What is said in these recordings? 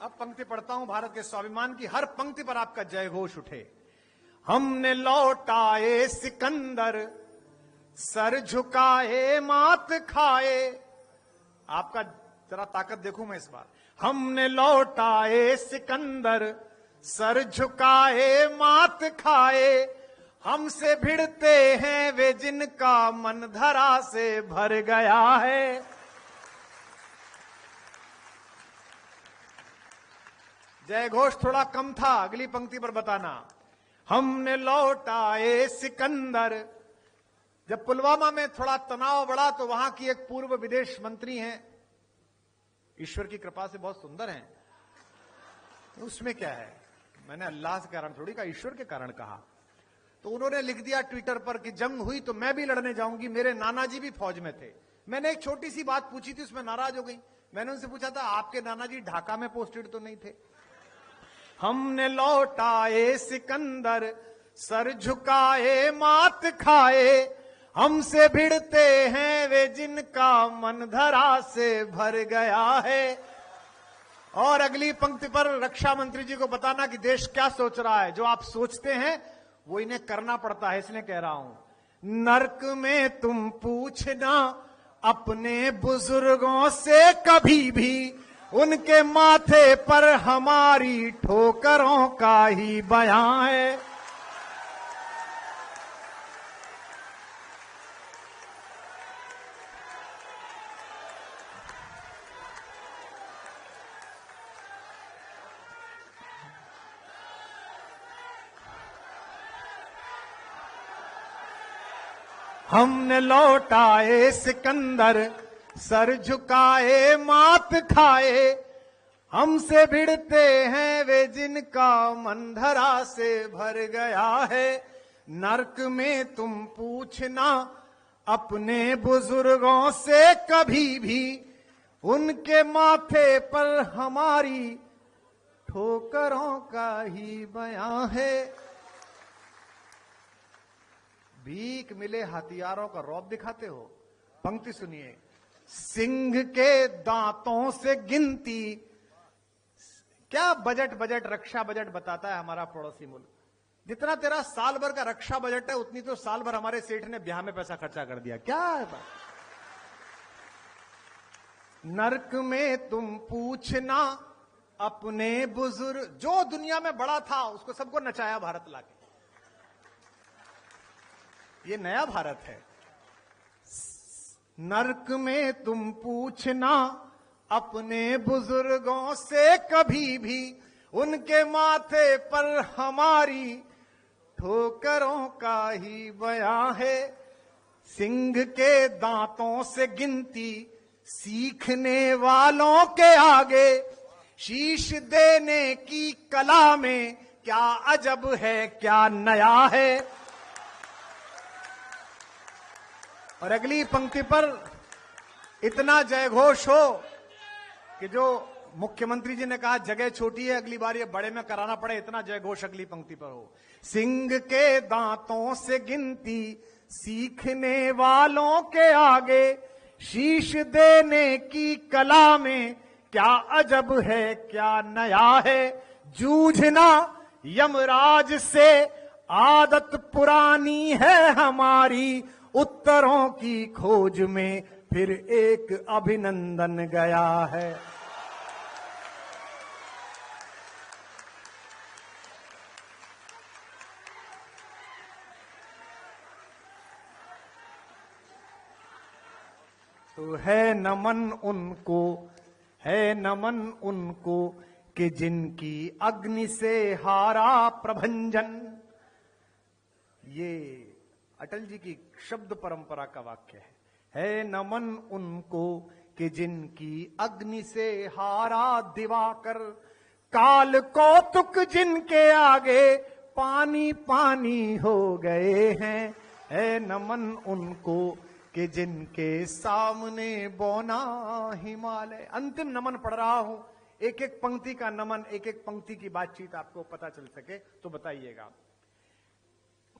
अब पंक्ति पढ़ता हूं भारत के स्वाभिमान की। हर पंक्ति पर आपका जय घोष उठे। हमने लौटाए सिकंदर, सर झुकाए मात खाए। आपका जरा ताकत देखूं मैं इस बार। हमने लौटाए सिकंदर, सर झुकाए मात खाए। हमसे भिड़ते हैं वे जिनका मन धरा से भर गया है। जय घोष थोड़ा कम था, अगली पंक्ति पर बताना। हमने लौटाए सिकंदर। जब पुलवामा में थोड़ा तनाव बढ़ा तो वहां की एक पूर्व विदेश मंत्री हैं, ईश्वर की कृपा से बहुत सुंदर हैं, उसमें क्या है, मैंने अल्लाह के कारण थोड़ी कहा, ईश्वर के कारण कहा। तो उन्होंने लिख दिया ट्विटर पर कि जंग हुई तो मैं भी लड़ने जाऊंगी, मेरे नाना जी भी फौज में थे। मैंने एक छोटी सी बात पूछी थी, उसमें नाराज हो गई। मैंने उनसे पूछा था आपके नाना जी ढाका में पोस्टेड तो नहीं थे? हमने लौटाए सिकंदर, सर झुकाए मात खाए। हमसे भिड़ते हैं वे जिनका मन धरा से भर गया है। और अगली पंक्ति पर रक्षा मंत्री जी को बताना कि देश क्या सोच रहा है। जो आप सोचते हैं वो इन्हें करना पड़ता है, इसलिए कह रहा हूं। नर्क में तुम पूछना अपने बुजुर्गों से कभी भी, उनके माथे पर हमारी ठोकरों का ही बयां है। हमने लौटाए सिकंदर, सर झुकाए मात खाए। हमसे भिड़ते हैं वे जिनका मन धरा से भर गया है। नर्क में तुम पूछना अपने बुजुर्गों से कभी भी, उनके माथे पर हमारी ठोकरों का ही बयां है। भीख मिले हथियारों का रौब दिखाते हो। पंक्ति सुनिए। सिंह के दांतों से गिनती, क्या बजट रक्षा बजट बताता है हमारा पड़ोसी मुल्क। जितना तेरा साल भर का रक्षा बजट है उतनी तो साल भर हमारे सेठ ने ब्याह में पैसा खर्चा कर दिया। क्या है बात? नर्क में तुम पूछना अपने बुजुर्ग, जो दुनिया में बड़ा था उसको सबको नचाया भारत लाके। ये नया भारत है। नर्क में तुम पूछना अपने बुजुर्गों से कभी भी, उनके माथे पर हमारी ठोकरों का ही बयां है। सिंह के दांतों से गिनती सीखने वालों के आगे, शीश देने की कला में क्या अजब है, क्या नया है। और अगली पंक्ति पर इतना जय घोष हो कि जो मुख्यमंत्री जी ने कहा जगह छोटी है, अगली बार ये बड़े में कराना पड़े, इतना जय घोष अगली पंक्ति पर हो। सिंह के दांतों से गिनती सीखने वालों के आगे, शीश देने की कला में क्या अजब है, क्या नया है। जूझना यमराज से आदत पुरानी है हमारी, उत्तरों की खोज में फिर एक अभिनंदन गया है। तो है नमन उनको, है नमन उनको कि जिनकी अग्नि से हारा प्रभंजन। ये अटल जी की शब्द परंपरा का वाक्य है नमन उनको कि जिनकी अग्नि से हारा दिवाकर, काल कौतुक जिनके आगे पानी पानी हो गए हैं। है नमन उनको कि जिनके सामने बौना हिमालय। अंतिम नमन पढ़ रहा हूं, एक एक पंक्ति का नमन, एक एक पंक्ति की बातचीत आपको पता चल सके तो बताइएगा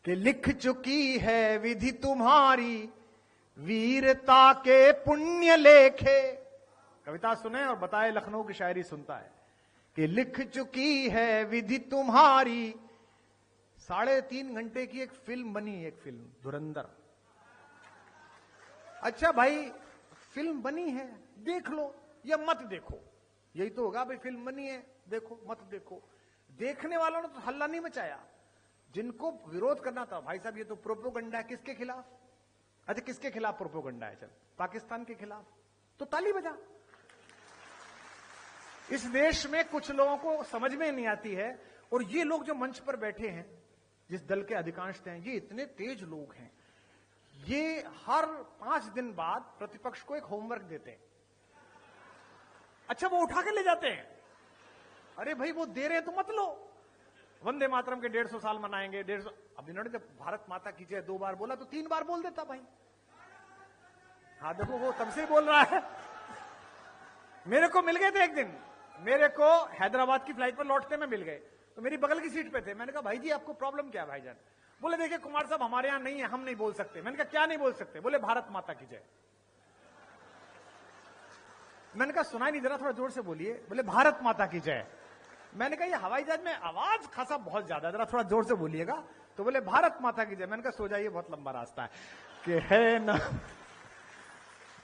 कि लिख चुकी है विधि तुम्हारी वीरता के पुण्य लेखे। कविता सुने और बताए, लखनऊ की शायरी सुनता है कि लिख चुकी है विधि तुम्हारी। 3.5 घंटे की एक फिल्म बनी, एक फिल्म धुरंधर। अच्छा भाई, फिल्म बनी है, देख लो या मत देखो, यही तो होगा भाई। फिल्म बनी है, देखो मत देखो। देखने वालों ने तो हल्ला नहीं मचाया। जिनको विरोध करना था, भाई साहब ये तो प्रोपोगंडा है, किसके खिलाफ? अच्छा, किसके खिलाफ प्रोपोगंडा है? चल, पाकिस्तान के खिलाफ, तो ताली बजा। इस देश में कुछ लोगों को समझ में नहीं आती है, और ये लोग जो मंच पर बैठे हैं, जिस दल के अधिकांश हैं, ये इतने तेज लोग हैं, ये हर 5 दिन बाद प्रतिपक्ष को एक होमवर्क देते हैं। अच्छा, वो उठा के ले जाते हैं। अरे भाई, वो दे रहे हैं तो मत लो। वंदे मातरम के 150 साल मनाएंगे, 150। अब इन्होंने जब भारत माता की जय 2 बार बोला तो 3 बार बोल देता भाई। हाँ देखो, वो तब से बोल रहा है। मेरे को मिल गए थे एक दिन, मेरे को हैदराबाद की फ्लाइट पर लौटते में मिल गए, तो मेरी बगल की सीट पे थे। मैंने कहा भाई जी आपको प्रॉब्लम क्या है भाईजान? बोले देखिए कुमार साहब हमारे यहां नहीं है, हम नहीं बोल सकते। मैंने कहा क्या नहीं बोल सकते? बोले भारत माता की जय। मैंने कहा सुनाई नहीं दे रहा, थोड़ा जोर से बोलिए। बोले भारत माता की जय। मैंने कहा ये हवाई जहाज में आवाज खासा बहुत ज्यादा, जरा थोड़ा जोर से बोलिएगा। तो बोले भारत माता की जय। मैंने कहा सो जाइए, बहुत लंबा रास्ता है। कि है ना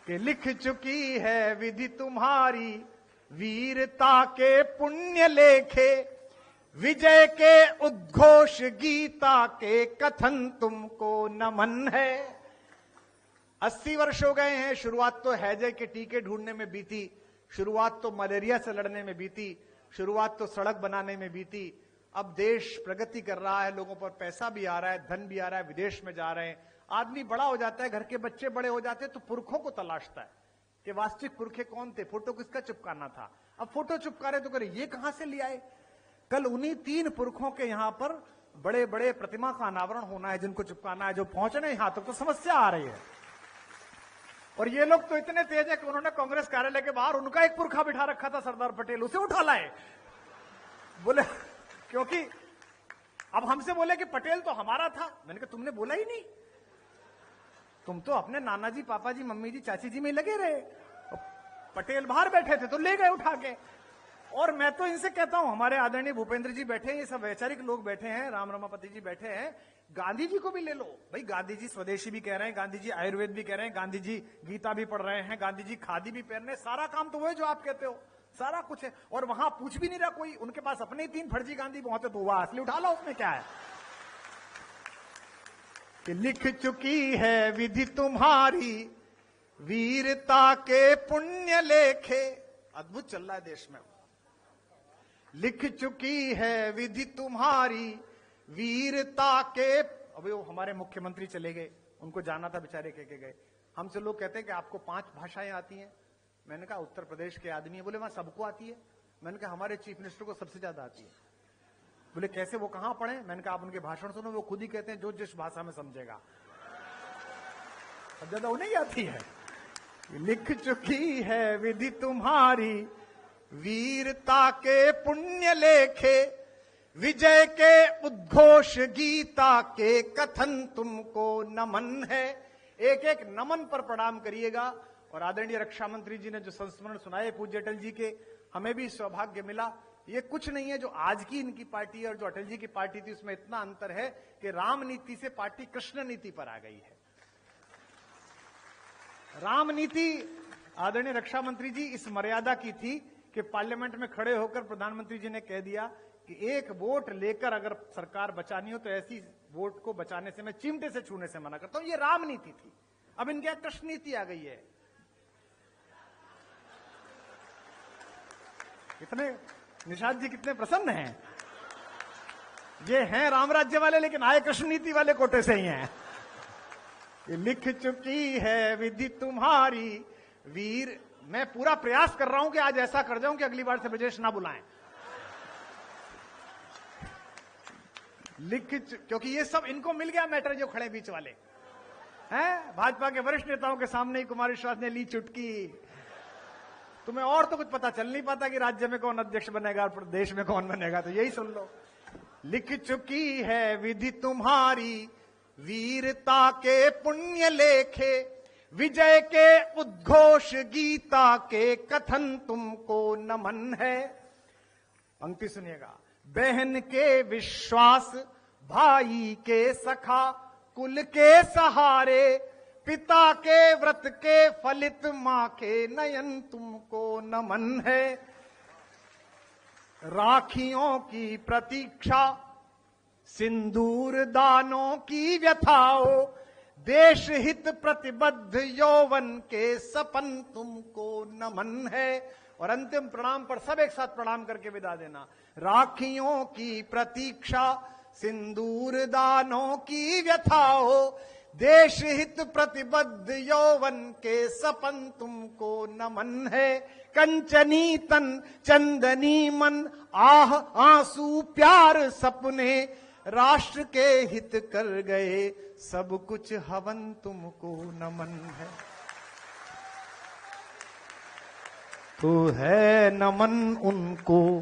कि लिख चुकी है विधि तुम्हारी, वीरता के पुण्य लेखे, विजय के उद्घोष गीता के कथन तुमको नमन है। 80 वर्ष हो गए हैं। शुरुआत तो हैजे के टीके ढूंढने में बीती, शुरुआत तो मलेरिया से लड़ने में बीती, शुरुआत तो सड़क बनाने में बीती। अब देश प्रगति कर रहा है, लोगों पर पैसा भी आ रहा है, धन भी आ रहा है, विदेश में जा रहे हैं। आदमी बड़ा हो जाता है, घर के बच्चे बड़े हो जाते हैं, तो पुरखों को तलाशता है कि वास्तविक पुरखे कौन थे, फोटो किसका चिपकाना था। अब फोटो चिपका रहे तो करे ये कहां से ले आए? कल उन्हीं 3 पुरखों के यहां पर बड़े बड़े प्रतिमा का अनावरण होना है, जिनको चिपकाना है, जो पहुंचने यहां तक तो समस्या आ रही है। और ये लोग तो इतने तेज है कि उन्होंने कांग्रेस कार्यालय के बाहर उनका एक पुरखा बिठा रखा था, सरदार पटेल, उसे उठा लाए। बोले क्योंकि अब हमसे बोले कि पटेल तो हमारा था। मैंने कहा तुमने बोला ही नहीं, तुम तो अपने नाना जी, पापा जी, मम्मी जी, चाची जी में लगे रहे। पटेल बाहर बैठे थे तो ले गए उठा के। और मैं तो इनसे कहता हूं, हमारे आदरणीय भूपेंद्र जी बैठे हैं, ये सब वैचारिक लोग बैठे हैं, राम रमापति जी बैठे हैं, गांधी जी को भी ले लो भाई। गांधी जी स्वदेशी भी कह रहे हैं, गांधी जी आयुर्वेद भी कह रहे हैं, गांधी जी गीता भी पढ़ रहे हैं, गांधी जी खादी भी पहन रहे हैं। सारा काम तो वो है जो आप कहते हो, सारा कुछ है। और वहां पूछ भी नहीं रहा कोई, उनके पास अपने ही 3 फर्जी गांधी पहुंचे, तो वह असली उठा लो, उसमें क्या है? कि लिख चुकी है विधि तुम्हारी, वीरता के पुण्य लेखे। अद्भुत चल रहा है देश में। लिख चुकी है विधि तुम्हारी, वीरता के। अभी वो हमारे मुख्यमंत्री चले गए, उनको जाना था, बेचारे कह के गए। हमसे लोग कहते हैं कि आपको 5 भाषाएं आती हैं। मैंने कहा उत्तर प्रदेश के आदमी है। बोले वहां सबको आती है। मैंने कहा हमारे चीफ मिनिस्टर को सबसे ज्यादा आती है। बोले कैसे, वो कहां पढ़े? मैंने कहा आप उनके भाषण सुनो, वो खुद ही कहते हैं जो जिस भाषा में समझेगा, अब ज्यादा उन्हें आती है। लिख चुकी है विधि तुम्हारी, वीरता के पुण्य लेखे, विजय के उद्घोष गीता के कथन तुमको नमन है। एक एक नमन पर प्रणाम करिएगा। और आदरणीय रक्षा मंत्री जी ने जो संस्मरण सुनाए पूज्य अटल जी के, हमें भी सौभाग्य मिला। ये कुछ नहीं है जो आज की इनकी पार्टी है और जो अटल जी की पार्टी थी, उसमें इतना अंतर है कि राम नीति से पार्टी कृष्ण नीति पर आ गई है। राम नीति आदरणीय रक्षा मंत्री जी इस मर्यादा की थी कि पार्लियामेंट में खड़े होकर प्रधानमंत्री जी ने कह दिया कि एक वोट लेकर अगर सरकार बचानी हो तो ऐसी वोट को बचाने से, मैं चिमटे से छूने से मना करता हूं। ये राम नीति थी। अब इनके यहां कृष्ण नीति आ गई है। कितने निषाद जी कितने प्रसन्न हैं। ये हैं राम राज्य वाले, लेकिन आए कृष्ण नीति वाले कोटे से ही हैं। ये लिख चुकी है विधि तुम्हारी, वीर। मैं पूरा प्रयास कर रहा हूं कि आज ऐसा कर जाऊं कि अगली बार से ब्रजेश ना बुलाएं। क्योंकि ये सब इनको मिल गया मैटर, जो खड़े बीच वाले हैं। भाजपा के वरिष्ठ नेताओं के सामने ही कुमार विश्वास ने ली चुटकी। तुम्हें और तो कुछ पता चल नहीं पाता कि राज्य में कौन अध्यक्ष बनेगा और प्रदेश में कौन बनेगा, तो यही सुन लो। लिख चुकी है विधि तुम्हारी, वीरता के पुण्य लेखे, विजय के उद्घोष गीता के कथन तुमको नमन है। पंक्ति सुनिएगा। बहन के विश्वास, भाई के सखा, कुल के सहारे, पिता के व्रत के फलित, मां के नयन तुमको नमन है। राखियों की प्रतीक्षा, सिंदूर दानों की व्यथाओ, देश हित प्रतिबद्ध यौवन के सपन तुमको नमन है। और अंतिम प्रणाम पर सब एक साथ प्रणाम करके विदा देना। राखियों की प्रतीक्षा, सिंदूर दानों की व्यथाओ, देश हित प्रतिबद्ध यौवन के सपन तुमको नमन है। कंचनी तन चंदनी मन, आह आंसू प्यार सपने, राष्ट्र के हित कर गए सब कुछ हवन तुमको नमन है। तो है नमन उनको